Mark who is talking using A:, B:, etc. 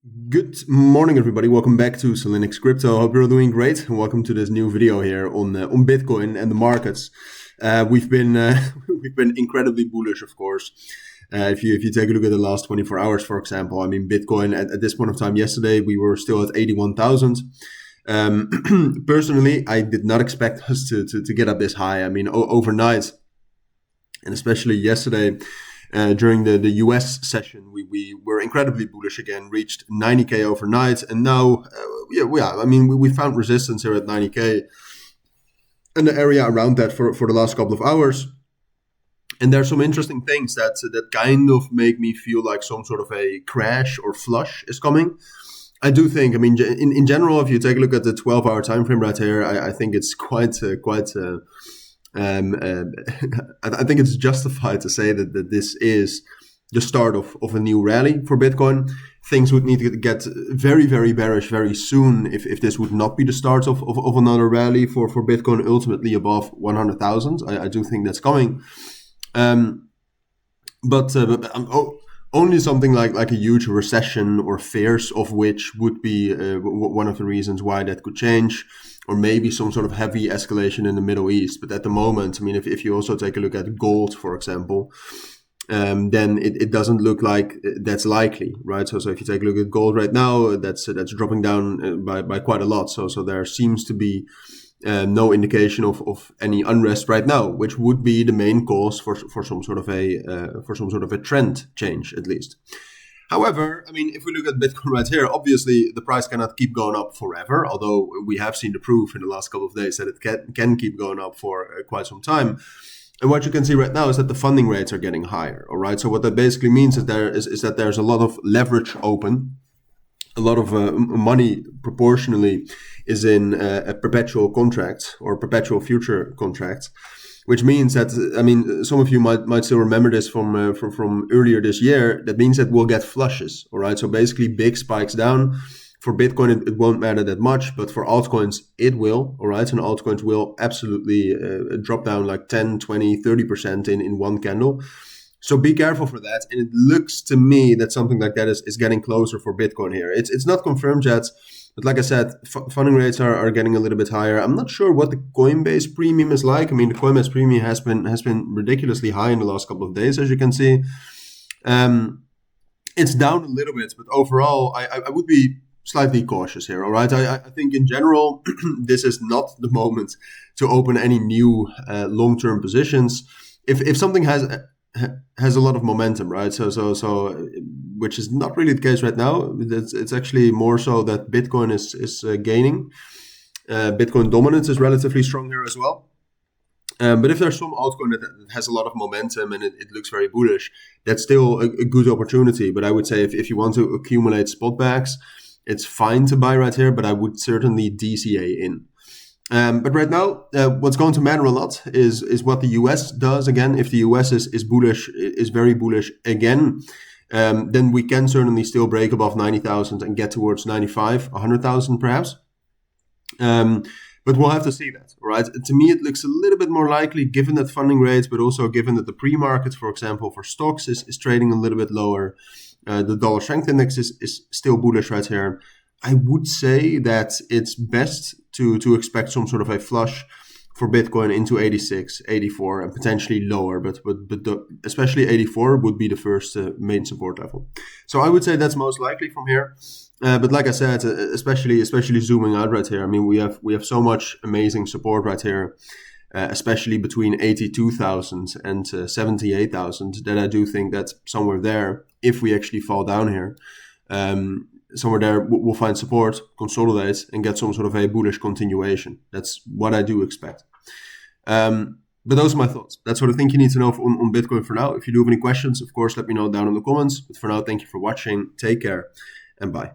A: Good morning, everybody. Welcome back to Cilinix Crypto. Hope you're all doing great, and welcome to this new video here on Bitcoin and the markets. We've been we've been incredibly bullish, of course. If you take a look at the last 24 hours, for example, I mean, Bitcoin at this point of time yesterday, we were still at 81,000. Personally, I did not expect us to get up this high. I mean, overnight, and especially yesterday. During the US session, we were incredibly bullish again, reached 90K overnight. And now, I mean, we found resistance here at 90K and the area around that for the last couple of hours. And there's some interesting things that kind of make me feel like some sort of a crash or flush is coming. I do think, I mean, in general, if you take a look at the 12-hour time frame right here, I think it's I think it's justified to say that this is the start of a new rally for Bitcoin. Things would need to get very, very bearish very soon if this would not be the start of another rally for Bitcoin ultimately above 100,000. I do think that's coming. But only something like a huge recession or fears of which would be one of the reasons why that could change. Or maybe some sort of heavy escalation in the Middle East. But at the moment, I mean, if you also take a look at gold, for example, then it doesn't look like that's likely, right? So if you take a look at gold right now, that's dropping down by quite a lot. So there seems to be no indication of any unrest right now, which would be the main cause for some sort of a trend change, at least. However, I mean, if we look at Bitcoin right here, obviously the price cannot keep going up forever, although we have seen the proof in the last couple of days that it can keep going up for quite some time. And what you can see right now is that the funding rates are getting higher, all right? So what that basically means is that there's a lot of leverage open, a lot of money proportionally is in perpetual contracts or perpetual future contracts. Which means that, I mean, some of you might still remember this from earlier this year. That means that we'll get flushes, all right? So basically big spikes down. For Bitcoin, it won't matter that much, but for altcoins, it will, all right? And altcoins will absolutely drop down like 10, 20, 30% in one candle. So be careful for that. And it looks to me that something like that is getting closer for Bitcoin here. It's not confirmed yet. But like I said, funding rates are getting a little bit higher. I'm not sure what the Coinbase premium is like. I mean, the Coinbase premium has been ridiculously high in the last couple of days, as you can see. It's down a little bit, but overall, I would be slightly cautious here. All right, I think in general, this is not the moment to open any new long-term positions. If something has a lot of momentum, right? So, which is not really the case right now. It's actually more so that Bitcoin is gaining. Bitcoin dominance is relatively strong here as well. But if there's some altcoin that has a lot of momentum and it looks very bullish, that's still a good opportunity. But I would say if you want to accumulate spot backs, it's fine to buy right here, but I would certainly DCA in. But right now, what's going to matter a lot is what the US does. Again, if the US is bullish, is very bullish again, then we can certainly still break above 90,000 and get towards 95, 100,000 perhaps. But we'll have to see that, right? To me, it looks a little bit more likely given that funding rates, but also given that the pre-market, for example, for stocks is trading a little bit lower. The dollar strength index is still bullish right here. I would say that it's best to expect some sort of a flush for Bitcoin into 86, 84, and potentially lower, but especially 84 would be the first main support level. So I would say that's most likely from here. But like I said, especially zooming out right here, I mean, we have so much amazing support right here, especially between 82,000 and 78,000, that I do think that somewhere there, if we actually fall down here, somewhere there we'll find support, consolidate, and get some sort of a bullish continuation. That's what I do expect. But those are my thoughts. That's what I think you need to know on Bitcoin for now. If you do have any questions, of course, let me know down in the comments. But for now, thank you for watching. Take care and bye.